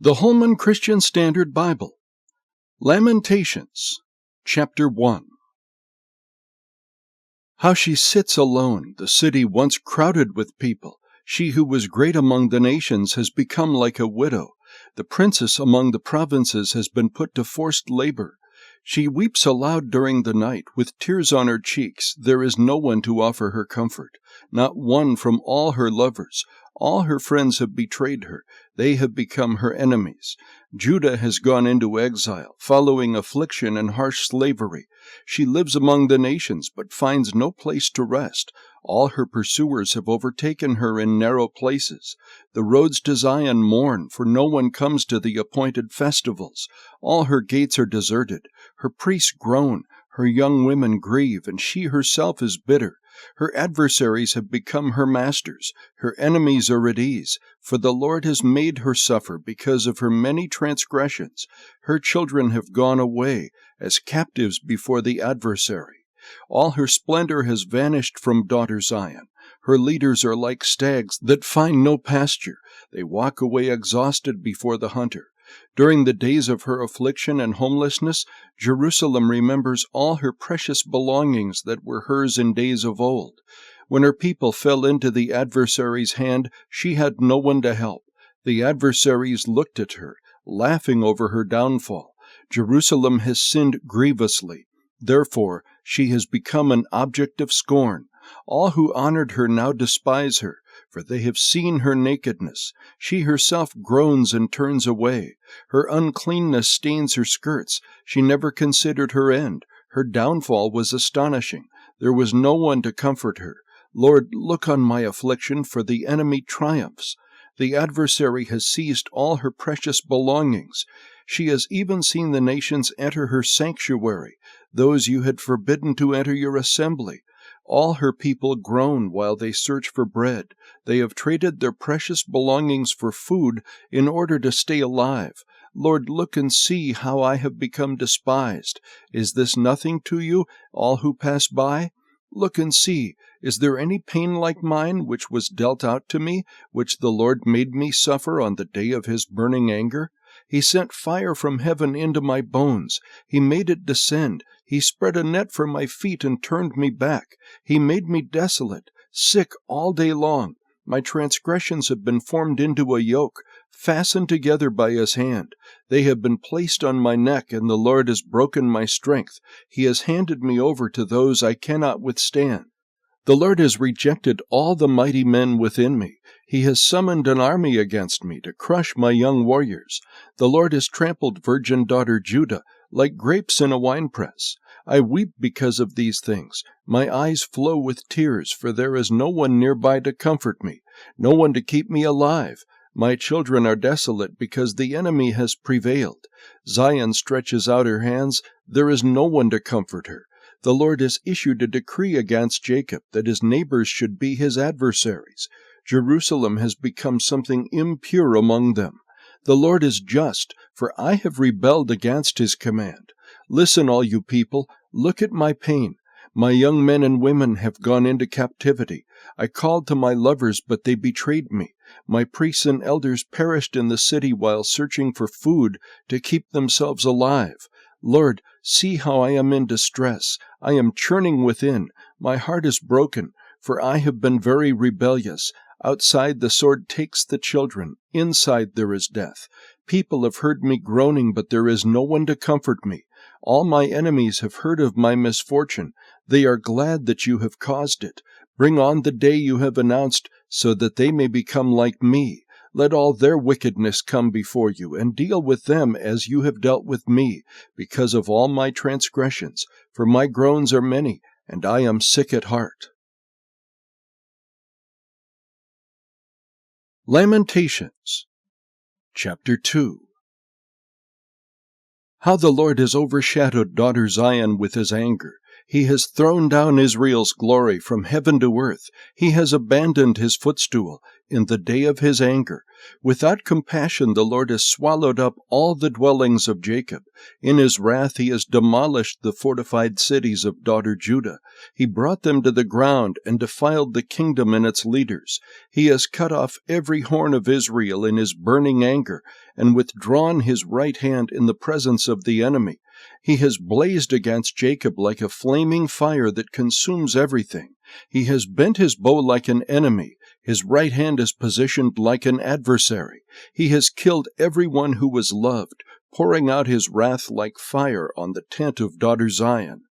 The Holman Christian Standard Bible, Lamentations, Chapter 1. How she sits alone, the city once crowded with people. She who was great among the nations has become like a widow. The princess among the provinces has been put to forced labor. She weeps aloud during the night, with tears on her cheeks. There is no one to offer her comfort, not one from all her lovers. All her friends have betrayed her. They have become her enemies. Judah has gone into exile, following affliction and harsh slavery. She lives among the nations, but finds no place to rest. All her pursuers have overtaken her in narrow places. The roads to Zion mourn, for no one comes to the appointed festivals. All her gates are deserted. Her priests groan, her young women grieve, and she herself is bitter. Her adversaries have become her masters. Her enemies are at ease, for the Lord has made her suffer because of her many transgressions. Her children have gone away as captives before the adversary. All her splendor has vanished from daughter Zion. Her leaders are like stags that find no pasture. They walk away exhausted before the hunter. During the days of her affliction and homelessness, Jerusalem remembers all her precious belongings that were hers in days of old. When her people fell into the adversary's hand, she had no one to help. The adversaries looked at her, laughing over her downfall. Jerusalem has sinned grievously. Therefore, she has become an object of scorn. All who honored her now despise her, for they have seen her nakedness. She herself groans and turns away. Her uncleanness stains her skirts. She never considered her end. Her downfall was astonishing. There was no one to comfort her. Lord, look on my affliction, for the enemy triumphs. The adversary has seized all her precious belongings. She has even seen the nations enter her sanctuary, those you had forbidden to enter your assembly. All her people groan while they search for bread. They have traded their precious belongings for food in order to stay alive. Lord, look and see how I have become despised. Is this nothing to you, all who pass by? Look and see, is there any pain like mine which was dealt out to me, which the Lord made me suffer on the day of his burning anger? He sent fire from heaven into my bones. He made it descend. He spread a net for my feet and turned me back. He made me desolate, sick all day long. My transgressions have been formed into a yoke, fastened together by his hand. They have been placed on my neck, and the Lord has broken my strength. He has handed me over to those I cannot withstand. The Lord has rejected all the mighty men within me. He has summoned an army against me to crush my young warriors. The Lord has trampled virgin daughter Judah like grapes in a winepress. I weep because of these things. My eyes flow with tears, for there is no one nearby to comfort me, no one to keep me alive. My children are desolate because the enemy has prevailed. Zion stretches out her hands. There is no one to comfort her. The Lord has issued a decree against Jacob that his neighbors should be his adversaries. Jerusalem has become something impure among them. The Lord is just, for I have rebelled against his command. Listen, all you people, look at my pain. My young men and women have gone into captivity. I called to my lovers, but they betrayed me. My priests and elders perished in the city while searching for food to keep themselves alive. Lord, see how I am in distress. I am churning within. My heart is broken, for I have been very rebellious. Outside the sword takes the children. Inside there is death. People have heard me groaning, but there is no one to comfort me. All my enemies have heard of my misfortune. They are glad that you have caused it. Bring on the day you have announced, so that they may become like me. Let all their wickedness come before you, and deal with them as you have dealt with me, because of all my transgressions. For my groans are many, and I am sick at heart. Lamentations, Chapter 2. How the Lord has overshadowed daughter Zion with his anger. He has thrown down Israel's glory from heaven to earth. He has abandoned his footstool in the day of his anger. Without compassion the Lord has swallowed up all the dwellings of Jacob. In his wrath he has demolished the fortified cities of daughter Judah. He brought them to the ground and defiled the kingdom and its leaders. He has cut off every horn of Israel in his burning anger, and withdrawn his right hand in the presence of the enemy. He has blazed against Jacob like a flaming fire that consumes everything. He has bent his bow like an enemy. His right hand is positioned like an adversary. He has killed everyone who was loved, pouring out his wrath like fire on the tent of daughter Zion.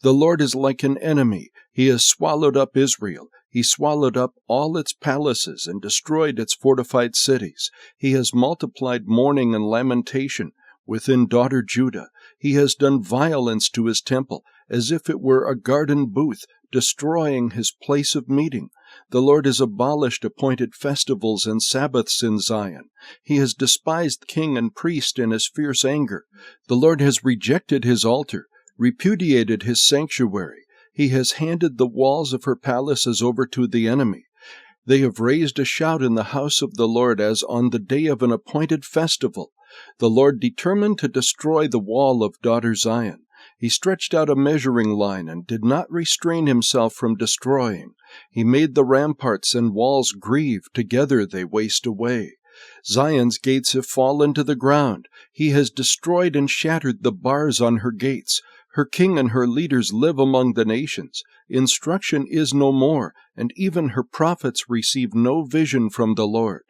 The Lord is like an enemy. He has swallowed up Israel. He swallowed up all its palaces and destroyed its fortified cities. He has multiplied mourning and lamentation within daughter Judah. He has done violence to his temple, as if it were a garden booth, destroying his place of meeting. The Lord has abolished appointed festivals and Sabbaths in Zion. He has despised king and priest in his fierce anger. The Lord has rejected his altar, repudiated his sanctuary. He has handed the walls of her palaces over to the enemy. They have raised a shout in the house of the Lord as on the day of an appointed festival. The Lord determined to destroy the wall of daughter Zion. He stretched out a measuring line and did not restrain himself from destroying. He made the ramparts and walls grieve, together they waste away. Zion's gates have fallen to the ground. He has destroyed and shattered the bars on her gates. Her king and her leaders live among the nations. Instruction is no more, and even her prophets receive no vision from the Lord.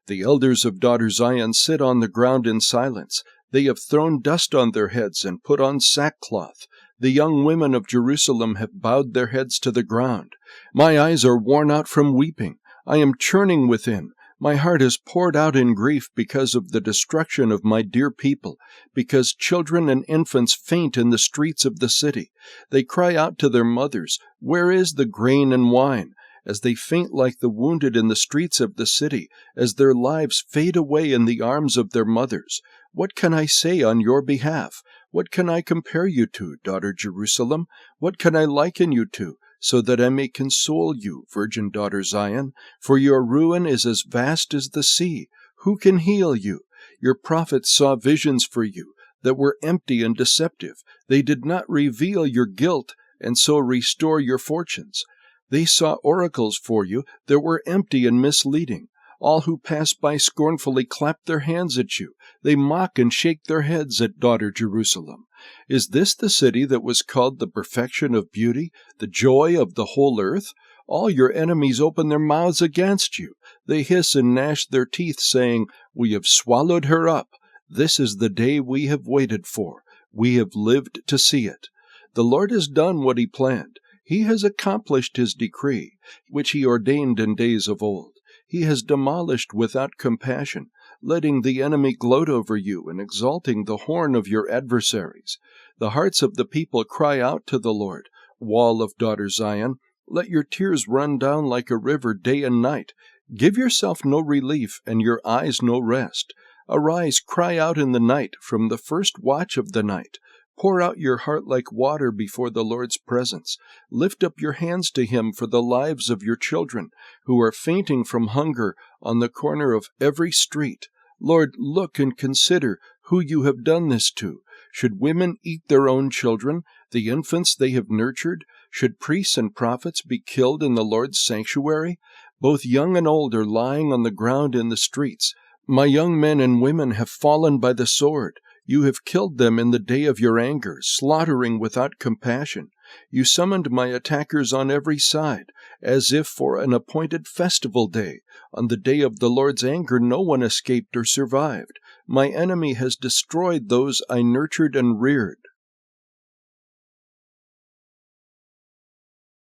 The elders of daughter Zion sit on the ground in silence. They have thrown dust on their heads and put on sackcloth. The young women of Jerusalem have bowed their heads to the ground. My eyes are worn out from weeping. I am churning within. My heart is poured out in grief because of the destruction of my dear people, because children and infants faint in the streets of the city. They cry out to their mothers, "Where is the grain and wine?" As they faint like the wounded in the streets of the city, as their lives fade away in the arms of their mothers. What can I say on your behalf? What can I compare you to, daughter Jerusalem? What can I liken you to, so that I may console you, virgin daughter Zion? For your ruin is as vast as the sea. Who can heal you? Your prophets saw visions for you that were empty and deceptive. They did not reveal your guilt and so restore your fortunes. They saw oracles for you that were empty and misleading. All who pass by scornfully clap their hands at you. They mock and shake their heads at daughter Jerusalem. Is this the city that was called the perfection of beauty, the joy of the whole earth? All your enemies open their mouths against you. They hiss and gnash their teeth, saying, "We have swallowed her up. This is the day we have waited for. We have lived to see it." The Lord has done what he planned. He has accomplished his decree, which he ordained in days of old. He has demolished without compassion, letting the enemy gloat over you and exalting the horn of your adversaries. The hearts of the people cry out to the Lord. Wall of daughter Zion, let your tears run down like a river day and night. Give yourself no relief and your eyes no rest. Arise, cry out in the night, from the first watch of the night. Pour out your heart like water before the Lord's presence. Lift up your hands to him for the lives of your children, who are fainting from hunger on the corner of every street. Lord, look and consider who you have done this to. Should women eat their own children, the infants they have nurtured? Should priests and prophets be killed in the Lord's sanctuary? Both young and old are lying on the ground in the streets. My young men and women have fallen by the sword. You have killed them in the day of your anger, slaughtering without compassion. You summoned my attackers on every side, as if for an appointed festival day. On the day of the Lord's anger no one escaped or survived. My enemy has destroyed those I nurtured and reared.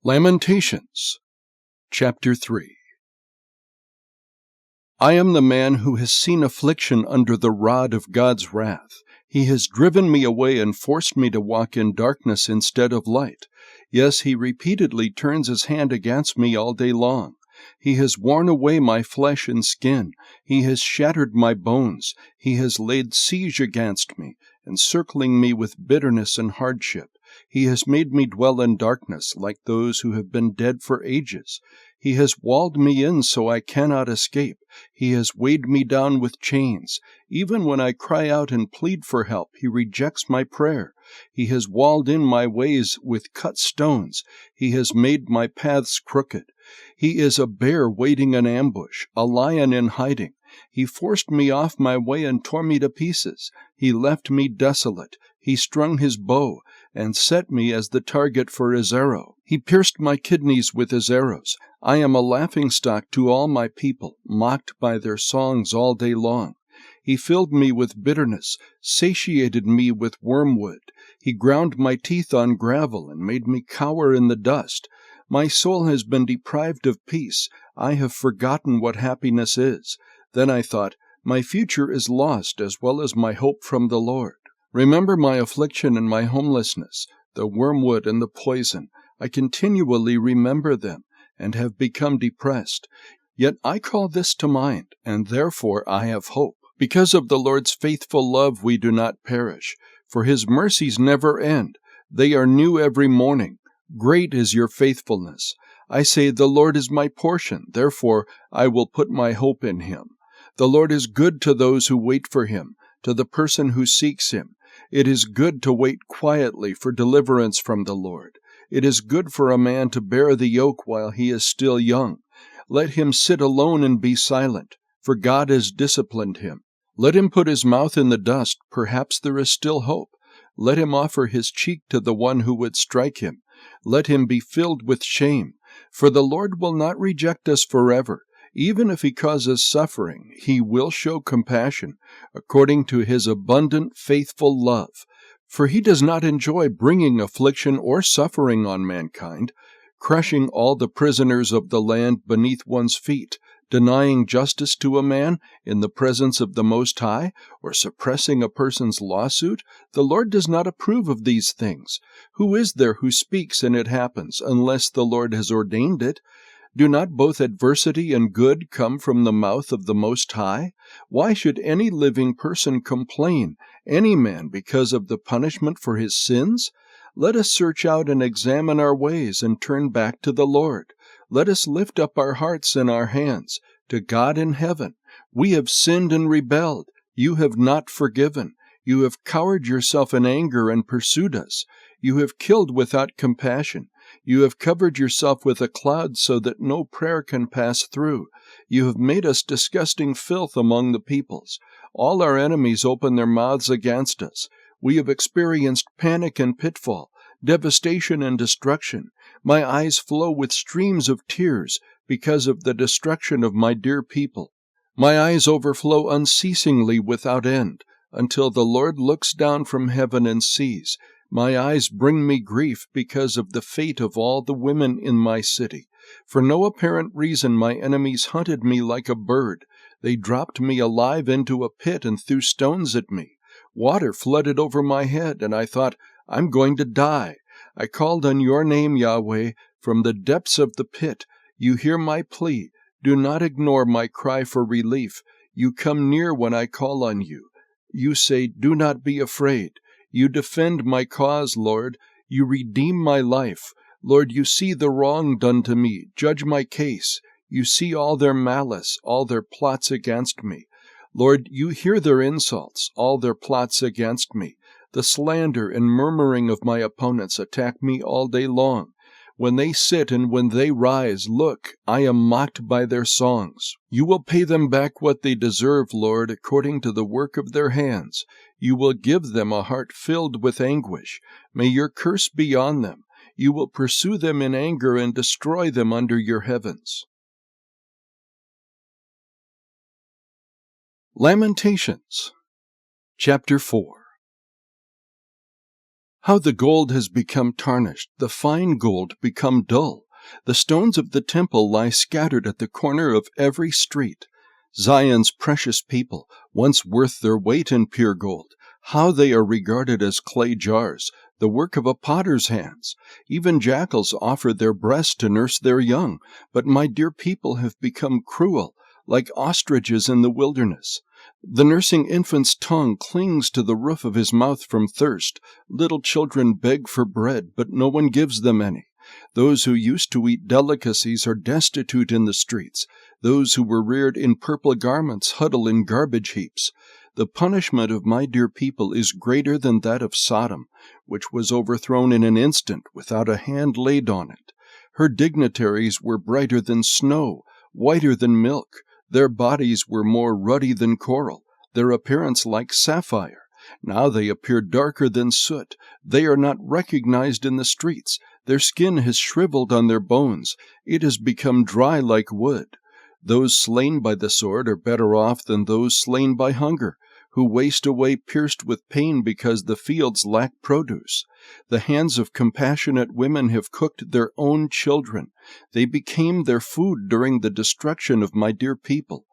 Lamentations, chapter 3. I am the man who has seen affliction under the rod of God's wrath. He has driven me away and forced me to walk in darkness instead of light. Yes, he repeatedly turns his hand against me all day long. He has worn away my flesh and skin. He has shattered my bones. He has laid siege against me, encircling me with bitterness and hardship. He has made me dwell in darkness like those who have been dead for ages. He has walled me in so I cannot escape. He has weighed me down with chains. Even when I cry out and plead for help, he rejects my prayer. He has walled in my ways with cut stones. He has made my paths crooked. He is a bear waiting in ambush, a lion in hiding. He forced me off my way and tore me to pieces. He left me desolate. He strung his bow and set me as the target for his arrow. He pierced my kidneys with his arrows. I am a laughingstock to all my people, mocked by their songs all day long. He filled me with bitterness, satiated me with wormwood. He ground my teeth on gravel and made me cower in the dust. My soul has been deprived of peace. I have forgotten what happiness is. Then I thought, my future is lost as well as my hope from the Lord. Remember my affliction and my homelessness, the wormwood and the poison. I continually remember them and have become depressed. Yet I call this to mind, and therefore I have hope. Because of the Lord's faithful love we do not perish, for his mercies never end. They are new every morning. Great is your faithfulness. I say, the Lord is my portion, therefore I will put my hope in him. The Lord is good to those who wait for him, to the person who seeks him. It is good to wait quietly for deliverance from the Lord. It is good for a man to bear the yoke while he is still young. Let him sit alone and be silent, for God has disciplined him. Let him put his mouth in the dust, perhaps there is still hope. Let him offer his cheek to the one who would strike him. Let him be filled with shame, for the Lord will not reject us forever. Even if he causes suffering, he will show compassion, according to his abundant, faithful love. For he does not enjoy bringing affliction or suffering on mankind, crushing all the prisoners of the land beneath one's feet, denying justice to a man in the presence of the Most High, or suppressing a person's lawsuit. The Lord does not approve of these things. Who is there who speaks and it happens, unless the Lord has ordained it? Do not both adversity and good come from the mouth of the Most High? Why should any living person complain, any man, because of the punishment for his sins? Let us search out and examine our ways and turn back to the Lord. Let us lift up our hearts and our hands to God in heaven. We have sinned and rebelled. You have not forgiven. You have cowered yourself in anger and pursued us. You have killed without compassion. You have covered yourself with a cloud so that no prayer can pass through. You have made us disgusting filth among the peoples. All our enemies open their mouths against us. We have experienced panic and pitfall, devastation and destruction. My eyes flow with streams of tears because of the destruction of my dear people. My eyes overflow unceasingly without end, until the Lord looks down from heaven and sees. My eyes bring me grief because of the fate of all the women in my city. For no apparent reason my enemies hunted me like a bird. They dropped me alive into a pit and threw stones at me. Water flooded over my head, and I thought, I'm going to die. I called on your name, Yahweh, from the depths of the pit. You hear my plea. Do not ignore my cry for relief. You come near when I call on you. You say, do not be afraid. You defend my cause, Lord. You redeem my life. Lord, you see the wrong done to me. Judge my case. You see all their malice, all their plots against me. Lord, you hear their insults, all their plots against me. The slander and murmuring of my opponents attack me all day long. When they sit and when they rise, look, I am mocked by their songs. You will pay them back what they deserve, Lord, according to the work of their hands. You will give them a heart filled with anguish. May your curse be on them. You will pursue them in anger and destroy them under your heavens. Lamentations, chapter 4. How the gold has become tarnished, the fine gold become dull. The stones of the temple lie scattered at the corner of every street. Zion's precious people, once worth their weight in pure gold, how they are regarded as clay jars, the work of a potter's hands. Even jackals offer their breasts to nurse their young, but my dear people have become cruel, like ostriches in the wilderness. The nursing infant's tongue clings to the roof of his mouth from thirst. Little children beg for bread, but no one gives them any. Those who used to eat delicacies are destitute in the streets. Those who were reared in purple garments huddle in garbage heaps. The punishment of my dear people is greater than that of Sodom, which was overthrown in an instant without a hand laid on it. Her dignitaries were brighter than snow, whiter than milk. Their bodies were more ruddy than coral, their appearance like sapphire. Now they appear darker than soot. They are not recognized in the streets. Their skin has shriveled on their bones. It has become dry like wood. Those slain by the sword are better off than those slain by hunger, who waste away pierced with pain because the fields lack produce. The hands of compassionate women have cooked their own children. They became their food during the destruction of my dear people.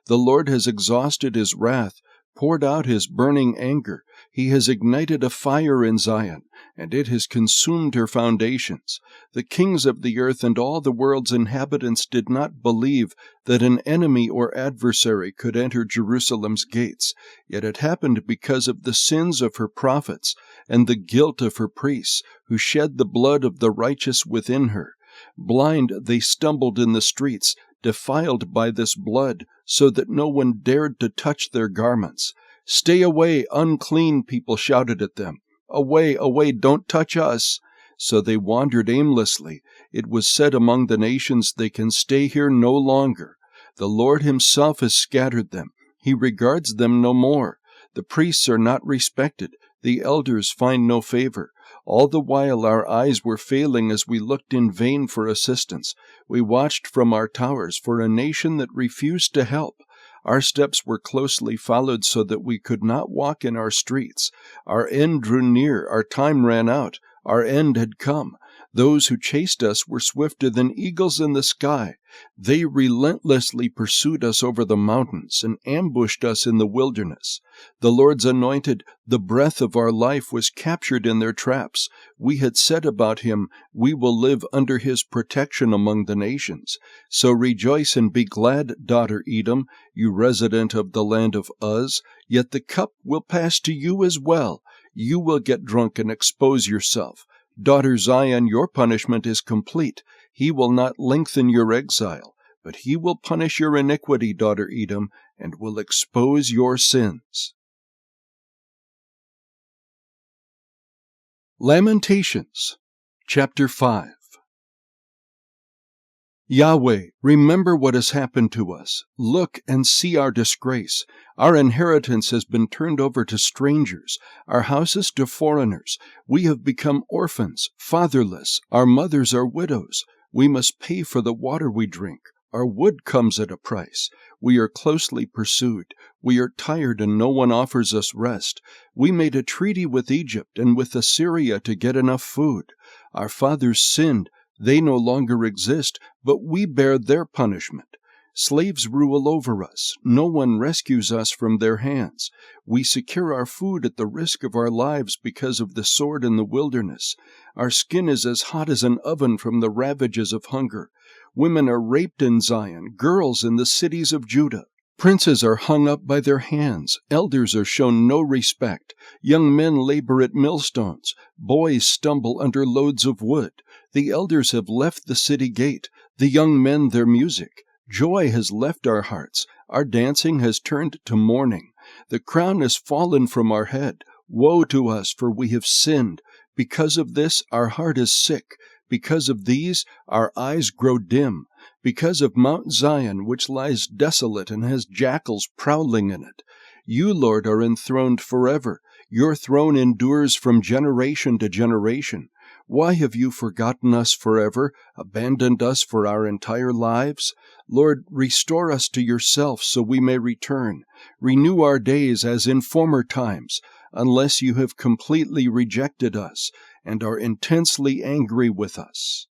The Lord has exhausted his wrath, poured out his burning anger. He has ignited a fire in Zion, and it has consumed her foundations. The kings of the earth and all the world's inhabitants did not believe that an enemy or adversary could enter Jerusalem's gates. Yet it happened because of the sins of her prophets and the guilt of her priests, who shed the blood of the righteous within her. Blind, they stumbled in the streets, defiled by this blood, so that no one dared to touch their garments. "Stay away, unclean," people shouted at them. "Away, away, don't touch us." So they wandered aimlessly. It was said among the nations, "They can stay here no longer." The Lord himself has scattered them. He regards them no more. The priests are not respected. The elders find no favor. All the while our eyes were failing as we looked in vain for assistance. We watched from our towers for a nation that refused to help. Our steps were closely followed so that we could not walk in our streets. Our end drew near, our time ran out, our end had come. Those who chased us were swifter than eagles in the sky. They relentlessly pursued us over the mountains and ambushed us in the wilderness. The Lord's anointed, the breath of our life, was captured in their traps. We had said about him, "We will live under his protection among the nations." So rejoice and be glad, daughter Edom, you resident of the land of Uz. Yet the cup will pass to you as well. You will get drunk and expose yourself. Daughter Zion, your punishment is complete. He will not lengthen your exile, but he will punish your iniquity, daughter Edom, and will expose your sins. Lamentations, chapter 5. Yahweh, remember what has happened to us. Look and see our disgrace. Our inheritance has been turned over to strangers, our houses to foreigners. We have become orphans, fatherless. Our mothers are widows. We must pay for the water we drink. Our wood comes at a price. We are closely pursued. We are tired and no one offers us rest. We made a treaty with Egypt and with Assyria to get enough food. Our fathers sinned. They no longer exist, but we bear their punishment. Slaves rule over us. No one rescues us from their hands. We secure our food at the risk of our lives because of the sword in the wilderness. Our skin is as hot as an oven from the ravages of hunger. Women are raped in Zion, girls in the cities of Judah. Princes are hung up by their hands. Elders are shown no respect. Young men labor at millstones. Boys stumble under loads of wood. The elders have left the city gate, the young men their music. Joy has left our hearts. Our dancing has turned to mourning. The crown has fallen from our head. Woe to us, for we have sinned. Because of this, our heart is sick. Because of these, our eyes grow dim. Because of Mount Zion, which lies desolate and has jackals prowling in it. You, Lord, are enthroned forever. Your throne endures from generation to generation. Why have you forgotten us forever, abandoned us for our entire lives? Lord, restore us to yourself so we may return. Renew our days as in former times, unless you have completely rejected us and are intensely angry with us.